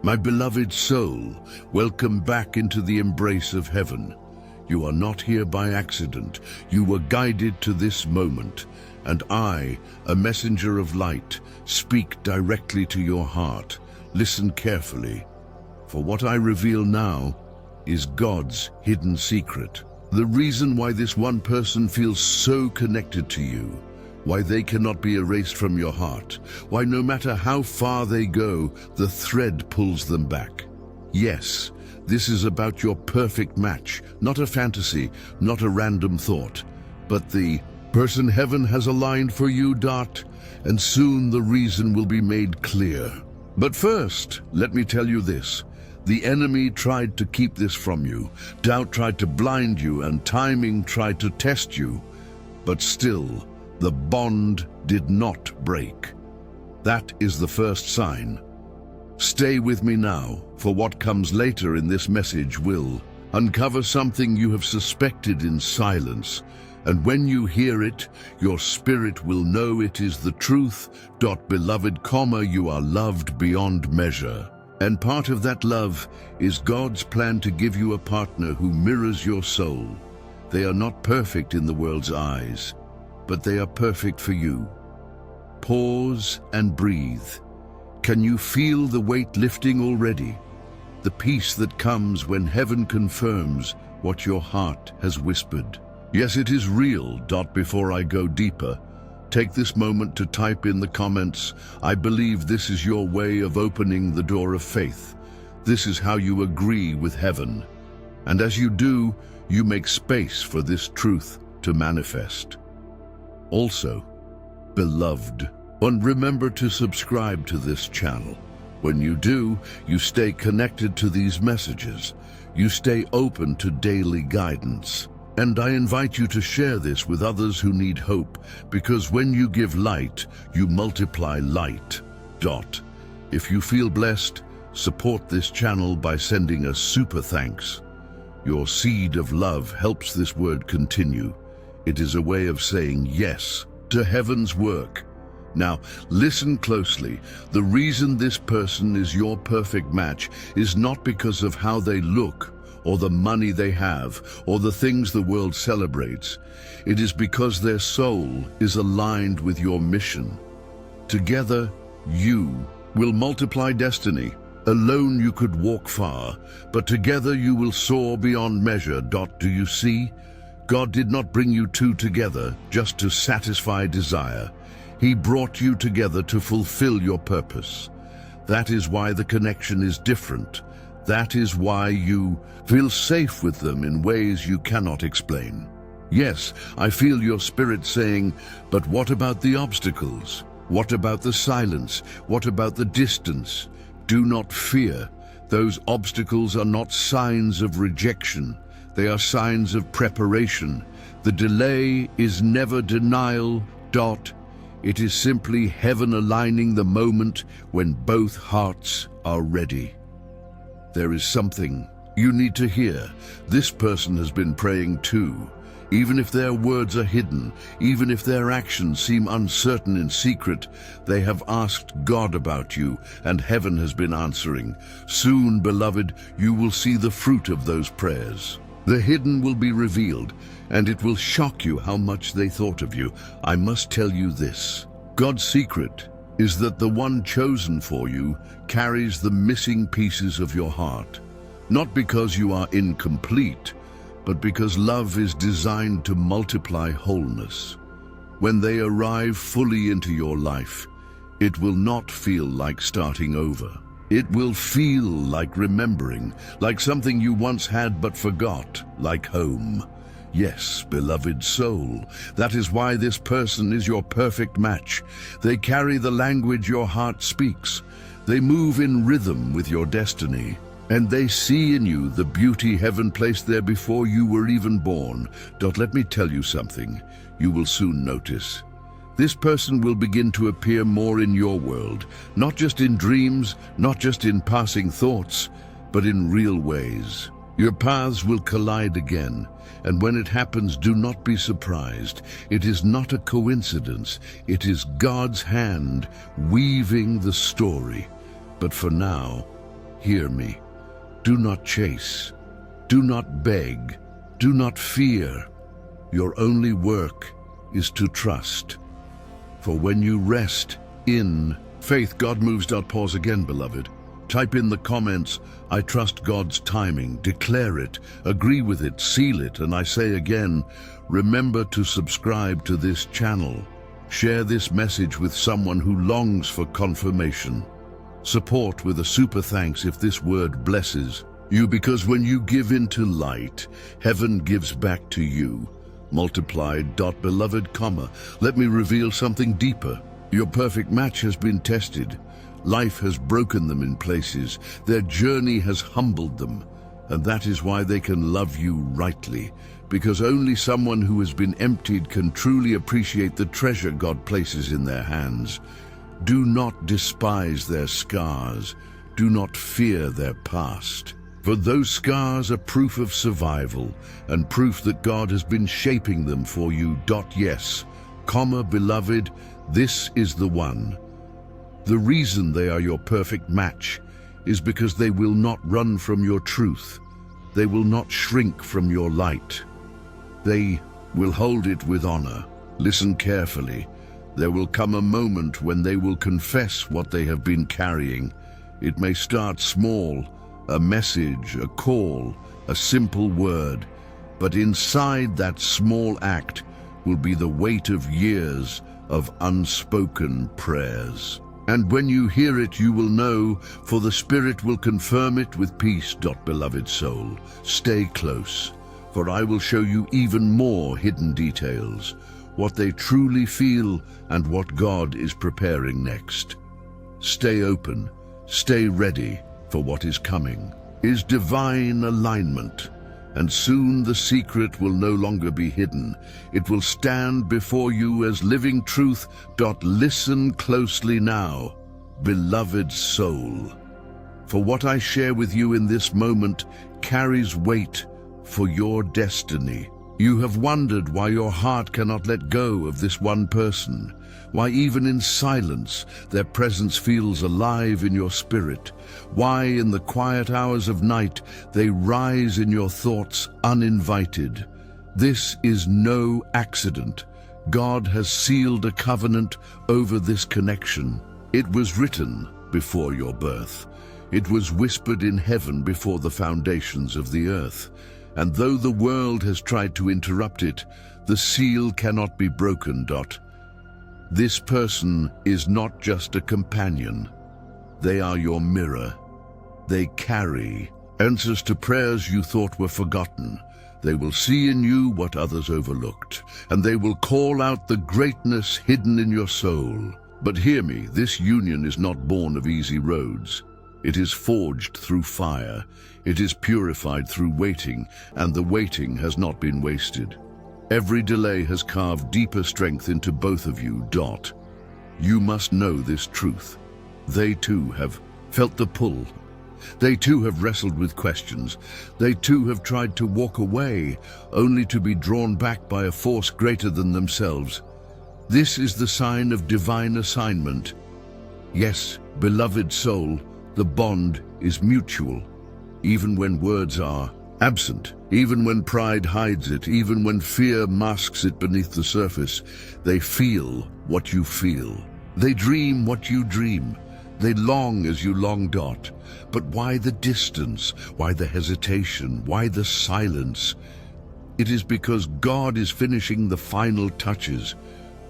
My beloved soul, welcome back into the embrace of heaven. You are not here by accident. You were guided to this moment, and I, a messenger of light, speak directly to your heart. Listen carefully, for what I reveal now is God's hidden secret. The reason why this one person feels so connected to you, why they cannot be erased from your heart, why no matter how far they go, the thread pulls them back. Yes, this is about your perfect match, not a fantasy, not a random thought, but the person heaven has aligned for you, and soon the reason will be made clear. But first, let me tell you this. The enemy tried to keep this from you. Doubt tried to blind you, and timing tried to test you. But still, the bond did not break. That is the first sign. Stay with me now, for what comes later in this message will uncover something you have suspected in silence. And when you hear it, your spirit will know it is the truth. Beloved, you are loved beyond measure. And part of that love is God's plan to give you a partner who mirrors your soul. They are not perfect in the world's eyes, but they are perfect for you. Pause and breathe. Can you feel the weight lifting already? The peace that comes when heaven confirms what your heart has whispered. Yes, it is real. Before I go deeper, take this moment to type in the comments, I believe this is your way of opening the door of faith. This is how you agree with heaven. And as you do, you make space for this truth to manifest. Also, beloved, and remember to subscribe to this channel. When you do, you stay connected to these messages. You stay open to daily guidance. And I invite you to share this with others who need hope, because when you give light, you multiply light. If you feel blessed, support this channel by sending a super thanks. Your seed of love helps this word continue. It is a way of saying yes to heaven's work. Now, listen closely. The reason this person is your perfect match is not because of how they look, or the money they have, or the things the world celebrates. It is because their soul is aligned with your mission. Together, you will multiply destiny. Alone you could walk far, but together you will soar beyond measure. Do you see? God did not bring you two together just to satisfy desire. He brought you together to fulfill your purpose. That is why the connection is different. That is why you feel safe with them in ways you cannot explain. Yes, I feel your spirit saying, but what about the obstacles? What about the silence? What about the distance? Do not fear. Those obstacles are not signs of rejection. They are signs of preparation. The delay is never denial. It is simply heaven aligning the moment when both hearts are ready. There is something you need to hear. This person has been praying too. Even if their words are hidden, even if their actions seem uncertain in secret, they have asked God about you, and heaven has been answering. Soon, beloved, you will see the fruit of those prayers. The hidden will be revealed, and it will shock you how much they thought of you. I must tell you this. God's secret is that the one chosen for you carries the missing pieces of your heart. Not because you are incomplete, but because love is designed to multiply wholeness. When they arrive fully into your life, it will not feel like starting over. It will feel like remembering, like something you once had but forgot, like home. Yes, beloved soul, that is why this person is your perfect match. They carry the language your heart speaks. They move in rhythm with your destiny. And they see in you the beauty heaven placed there before you were even born. Let me tell you something you will soon notice. This person will begin to appear more in your world, not just in dreams, not just in passing thoughts, but in real ways. Your paths will collide again, and when it happens, do not be surprised. It is not a coincidence. It is God's hand weaving the story. But for now, hear me. Do not chase. Do not beg. Do not fear. Your only work is to trust. For when you rest in faith, God moves. Pause again, beloved. Type in the comments, I trust God's timing. Declare it, agree with it, seal it, and I say again, remember to subscribe to this channel. Share this message with someone who longs for confirmation. Support with a super thanks if this word blesses you, because when you give into light, heaven gives back to you. Multiplied. Beloved, let me reveal something deeper. Your perfect match has been tested. Life has broken them in places. Their journey has humbled them. And that is why they can love you rightly. Because only someone who has been emptied can truly appreciate the treasure God places in their hands. Do not despise their scars. Do not fear their past. For those scars are proof of survival and proof that God has been shaping them for you. Yes, beloved, this is the one. The reason they are your perfect match is because they will not run from your truth. They will not shrink from your light. They will hold it with honor. Listen carefully. There will come a moment when they will confess what they have been carrying. It may start small, a message, a call, a simple word, but inside that small act will be the weight of years of unspoken prayers. And when you hear it, you will know, for the Spirit will confirm it with peace. Beloved soul, stay close, for I will show you even more hidden details, what they truly feel and what God is preparing next. Stay open, stay ready, for what is coming is divine alignment. And soon the secret will no longer be hidden. It will stand before you as living truth. Listen closely now, beloved soul. For what I share with you in this moment carries weight for your destiny. You have wondered why your heart cannot let go of this one person, why even in silence their presence feels alive in your spirit, why in the quiet hours of night they rise in your thoughts uninvited. This is no accident. God has sealed a covenant over this connection. It was written before your birth. It was whispered in heaven before the foundations of the earth. And though the world has tried to interrupt it, the seal cannot be broken. This person is not just a companion. They are your mirror. They carry answers to prayers you thought were forgotten. They will see in you what others overlooked, and they will call out the greatness hidden in your soul. But hear me, this union is not born of easy roads. It is forged through fire. It is purified through waiting, and the waiting has not been wasted. Every delay has carved deeper strength into both of you. You must know this truth. They too have felt the pull. They too have wrestled with questions. They too have tried to walk away, only to be drawn back by a force greater than themselves. This is the sign of divine assignment. Yes, beloved soul, the bond is mutual. Even when words are absent, even when pride hides it, even when fear masks it beneath the surface, they feel what you feel. They dream what you dream. They long as you long. But why the distance? Why the hesitation? Why the silence? It is because God is finishing the final touches.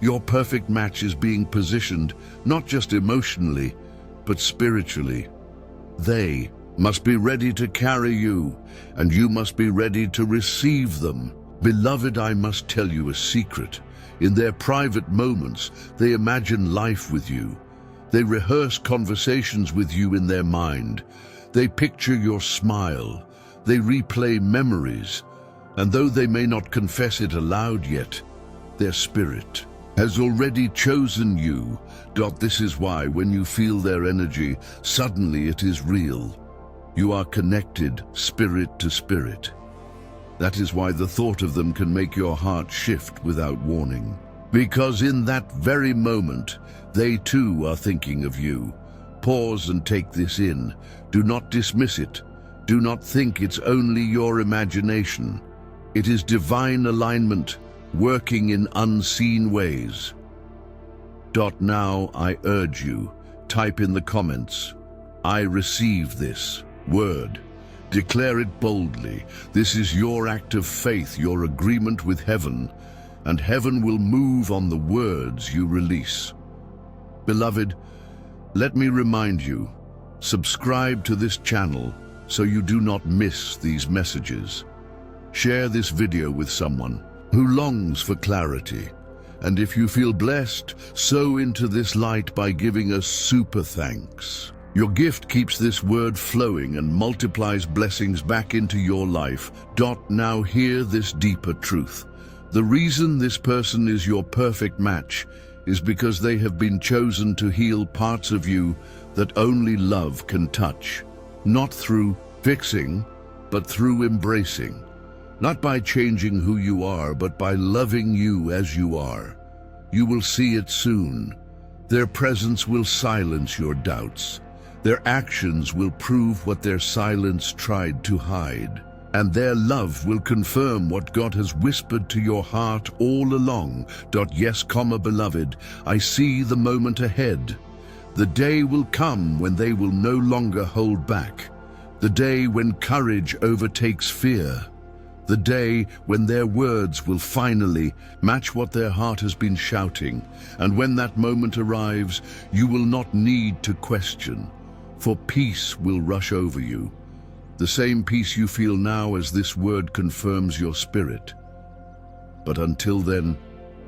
Your perfect match is being positioned, not just emotionally, but spiritually. They must be ready to carry you, and you must be ready to receive them. Beloved, I must tell you a secret. In their private moments, they imagine life with you. They rehearse conversations with you in their mind. They picture your smile. They replay memories. And though they may not confess it aloud yet, their spirit has already chosen you. This is why when you feel their energy, suddenly it is real. You are connected spirit to spirit. That is why the thought of them can make your heart shift without warning. Because in that very moment, they too are thinking of you. Pause and take this in. Do not dismiss it. Do not think it's only your imagination. It is divine alignment working in unseen ways. Now I urge you, type in the comments, I receive this word. Declare it boldly. This is your act of faith, your agreement with heaven, and heaven will move on the words you release. Beloved, let me remind you, subscribe to this channel so you do not miss these messages. Share this video with someone who longs for clarity. And if you feel blessed, sow into this light by giving us super thanks. Your gift keeps this word flowing and multiplies blessings back into your life. Now hear this deeper truth. The reason this person is your perfect match is because they have been chosen to heal parts of you that only love can touch. Not through fixing, but through embracing. Not by changing who you are, but by loving you as you are. You will see it soon. Their presence will silence your doubts. Their actions will prove what their silence tried to hide. And their love will confirm what God has whispered to your heart all along. Yes, beloved, I see the moment ahead. The day will come when they will no longer hold back. The day when courage overtakes fear. The day when their words will finally match what their heart has been shouting. And when that moment arrives, you will not need to question, for peace will rush over you. The same peace you feel now as this word confirms your spirit. But until then,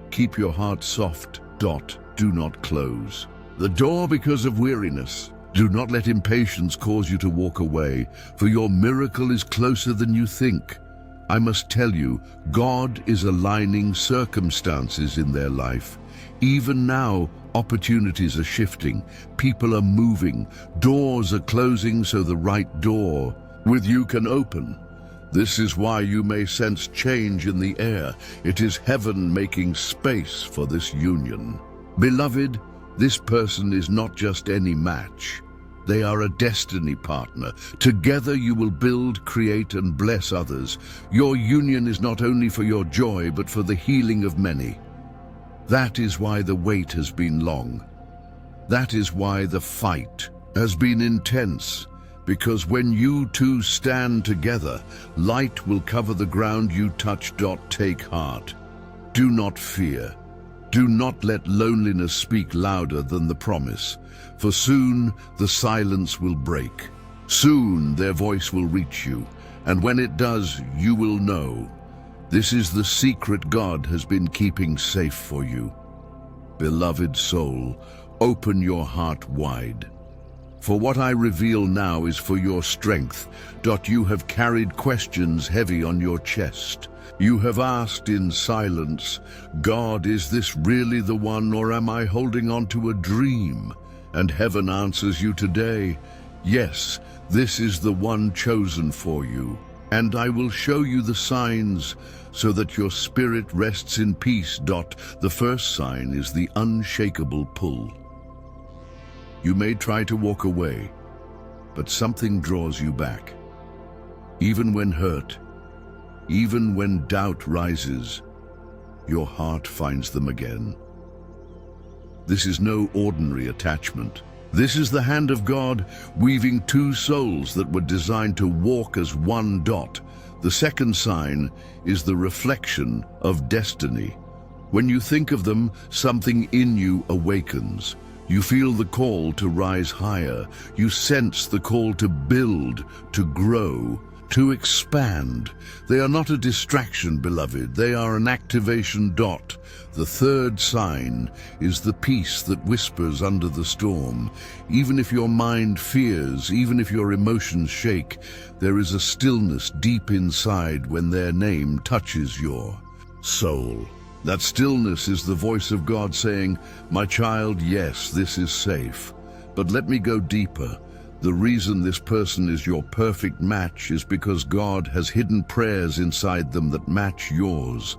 keep your heart soft. Do not close the door because of weariness. Do not let impatience cause you to walk away, for your miracle is closer than you think. I must tell you, God is aligning circumstances in their life. Even now, opportunities are shifting, people are moving, doors are closing so the right door with you can open. This is why you may sense change in the air. It is heaven making space for this union. Beloved, this person is not just any match. They are a destiny partner. Together you will build, create, and bless others. Your union is not only for your joy, but for the healing of many. That is why the wait has been long. That is why the fight has been intense. Because when you two stand together, light will cover the ground you touch. Take heart. Do not fear. Do not let loneliness speak louder than the promise. For soon the silence will break. Soon their voice will reach you, and when it does, you will know. This is the secret God has been keeping safe for you. Beloved soul, open your heart wide. For what I reveal now is for your strength. You have carried questions heavy on your chest. You have asked in silence, God, is this really the one, or am I holding on to a dream? And heaven answers you today, yes, this is the one chosen for you. And I will show you the signs so that your spirit rests in peace. The first sign is the unshakable pull. You may try to walk away, but something draws you back. Even when hurt, even when doubt rises, your heart finds them again. This is no ordinary attachment. This is the hand of God weaving two souls that were designed to walk as one. The second sign is the reflection of destiny. When you think of them, something in you awakens. You feel the call to rise higher. You sense the call to build, to grow, to expand. They are not a distraction, beloved. They are an activation. The third sign is the peace that whispers under the storm. Even if your mind fears, even if your emotions shake, there is a stillness deep inside when their name touches your soul. That stillness is the voice of God saying, my child, yes, this is safe. But let me go deeper. The reason this person is your perfect match is because God has hidden prayers inside them that match yours.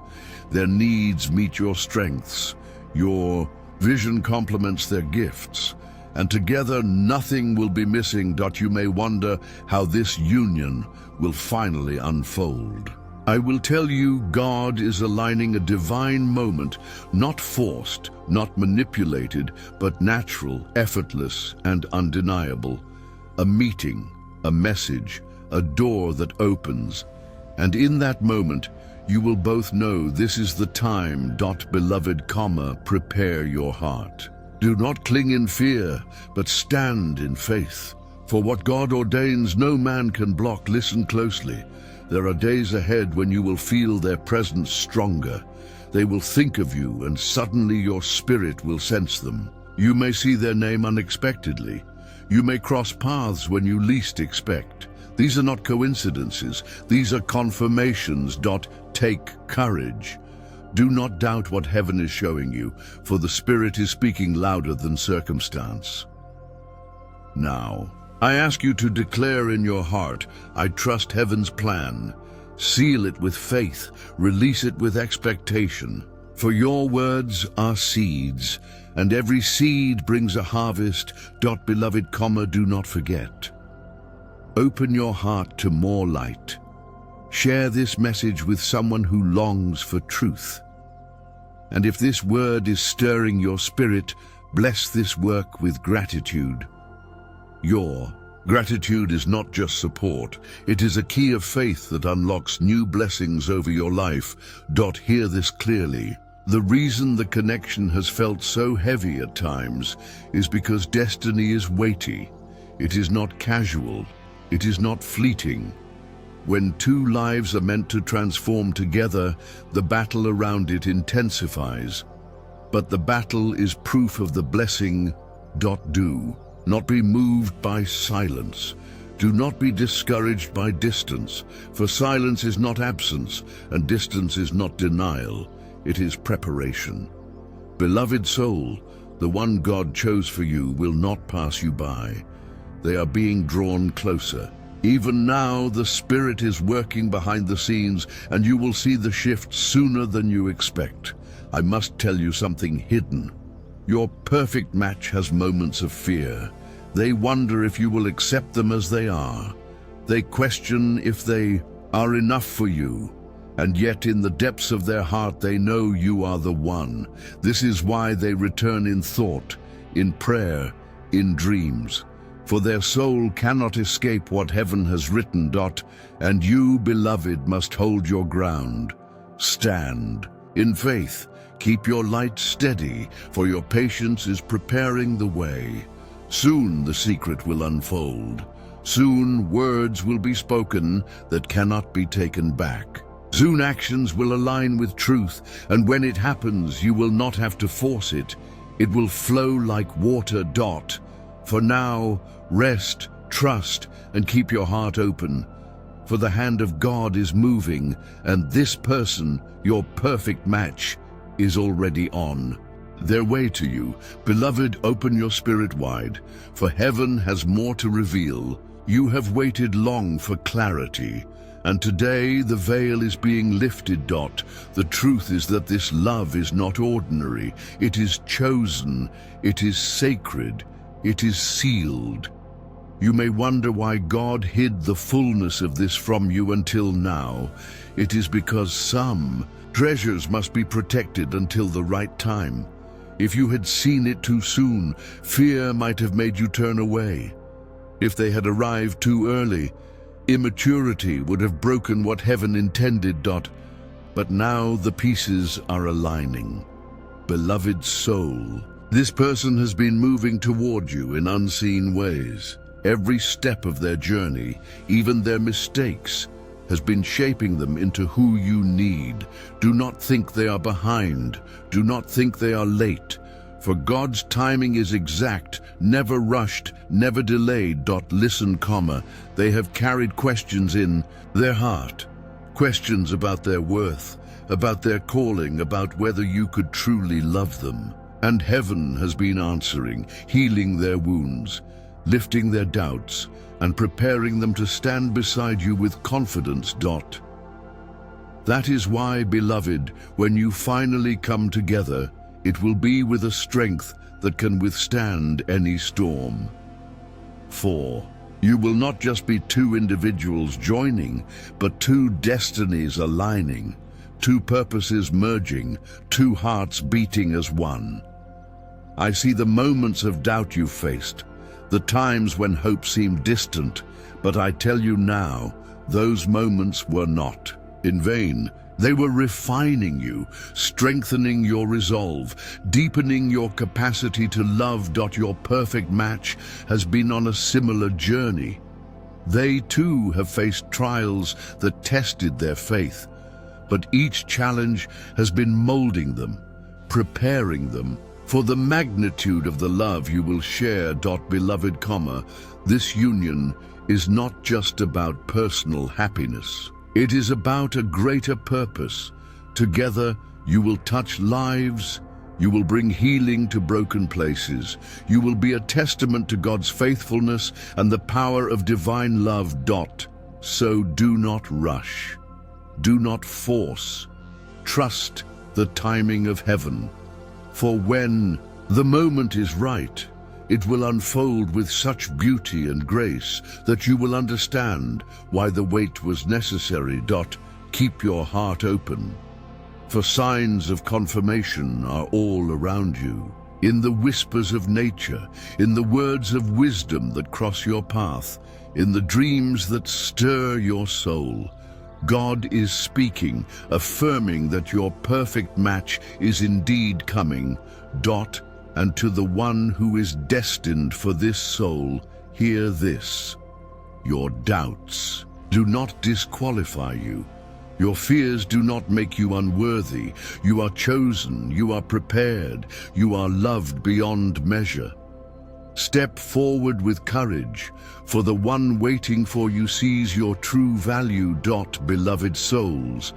Their needs meet your strengths. Your vision complements their gifts. and together nothing will be missing. You may wonder how this union will finally unfold. I will tell you, God is aligning a divine moment, not forced, not manipulated, but natural, effortless, and undeniable. A meeting, a message, a door that opens. And in that moment, you will both know this is the time. Beloved, prepare your heart. Do not cling in fear, but stand in faith. For what God ordains, no man can block. Listen closely. There are days ahead when you will feel their presence stronger. They will think of you, and suddenly your spirit will sense them. You may see their name unexpectedly. You may cross paths when you least expect. These are not coincidences. These are confirmations. Take courage. Do not doubt what heaven is showing you, for the Spirit is speaking louder than circumstance. Now, I ask you to declare in your heart, I trust heaven's plan. Seal it with faith, release it with expectation. For your words are seeds, and every seed brings a harvest. Beloved, do not forget. Open your heart to more light. Share this message with someone who longs for truth. And if this word is stirring your spirit, bless this work with gratitude. Your gratitude is not just support, it is a key of faith that unlocks new blessings over your life. Hear this clearly. The reason the connection has felt so heavy at times is because destiny is weighty. It is not casual. It is not fleeting. When two lives are meant to transform together, the battle around it intensifies. But the battle is proof of the blessing. Do not be moved by silence. Do not be discouraged by distance, for silence is not absence, and distance is not denial. It is preparation. Beloved soul, the one God chose for you will not pass you by. They are being drawn closer. Even now, the Spirit is working behind the scenes, and you will see the shift sooner than you expect. I must tell you something hidden. Your perfect match has moments of fear. They wonder if you will accept them as they are. They question if they are enough for you. And yet in the depths of their heart they know you are the one. This is why they return in thought, in prayer, in dreams. For their soul cannot escape what heaven has written. And you, beloved, must hold your ground. Stand in faith. Keep your light steady, for your patience is preparing the way. Soon the secret will unfold. Soon words will be spoken that cannot be taken back. Soon actions will align with truth, and when it happens, you will not have to force it. It will flow like water. For now, rest, trust, and keep your heart open. For the hand of God is moving, and this person, your perfect match, is already on their way to you. Beloved, open your spirit wide, for heaven has more to reveal. You have waited long for clarity, and today the veil is being lifted. The truth is that this love is not ordinary. It is chosen, it is sacred, it is sealed. You may wonder why God hid the fullness of this from you until now. It is because some treasures must be protected until the right time. If you had seen it too soon, fear might have made you turn away. If they had arrived too early, immaturity would have broken what heaven intended. But now the pieces are aligning. Beloved soul, this person has been moving toward you in unseen ways. Every step of their journey, even their mistakes, has been shaping them into who you need. Do not think they are behind. Do not think they are late. For God's timing is exact, never rushed, never delayed. Listen, they have carried questions in their heart. Questions about their worth, about their calling, about whether you could truly love them. And heaven has been answering, healing their wounds, lifting their doubts, and preparing them to stand beside you with confidence. That is why, beloved, when you finally come together, it will be with a strength that can withstand any storm. 4. You will not just be two individuals joining, but two destinies aligning, two purposes merging, two hearts beating as one. I see the moments of doubt you faced, the times when hope seemed distant, but I tell you now, those moments were not in vain. They were refining you, strengthening your resolve, deepening your capacity to love. Your perfect match has been on a similar journey. They too have faced trials that tested their faith, but each challenge has been molding them, preparing them for the magnitude of the love you will share. Beloved, this union is not just about personal happiness. It is about a greater purpose. Together, you will touch lives, you will bring healing to broken places, you will be a testament to God's faithfulness and the power of divine love. So do not rush, do not force, trust the timing of heaven. For when the moment is right, it will unfold with such beauty and grace that you will understand why the wait was necessary. Keep your heart open, for signs of confirmation are all around you. In the whispers of nature, in the words of wisdom that cross your path, in the dreams that stir your soul, God is speaking, affirming that your perfect match is indeed coming. And to the one who is destined for this soul, hear this. Your doubts do not disqualify you. Your fears do not make you unworthy. You are chosen, you are prepared, you are loved beyond measure. Step forward with courage, for the one waiting for you sees your true value. Beloved souls,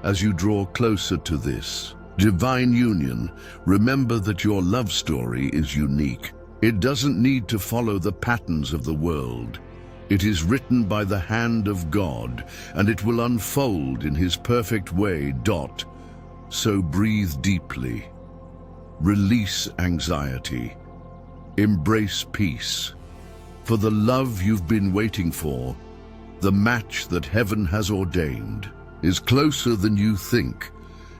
as you draw closer to this divine union, remember that your love story is unique. It doesn't need to follow the patterns of the world. It is written by the hand of God, and it will unfold in His perfect way. So breathe deeply, release anxiety, embrace peace. For the love you've been waiting for, the match that heaven has ordained, is closer than you think.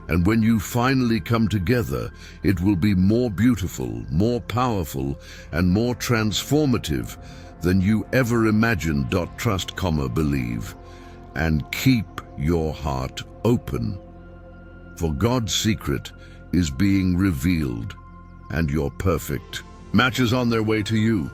And when you finally come together, it will be more beautiful, more powerful, and more transformative than you ever imagined. Trust, believe, and keep your heart open. For God's secret is being revealed, and your perfect match is on their way to you.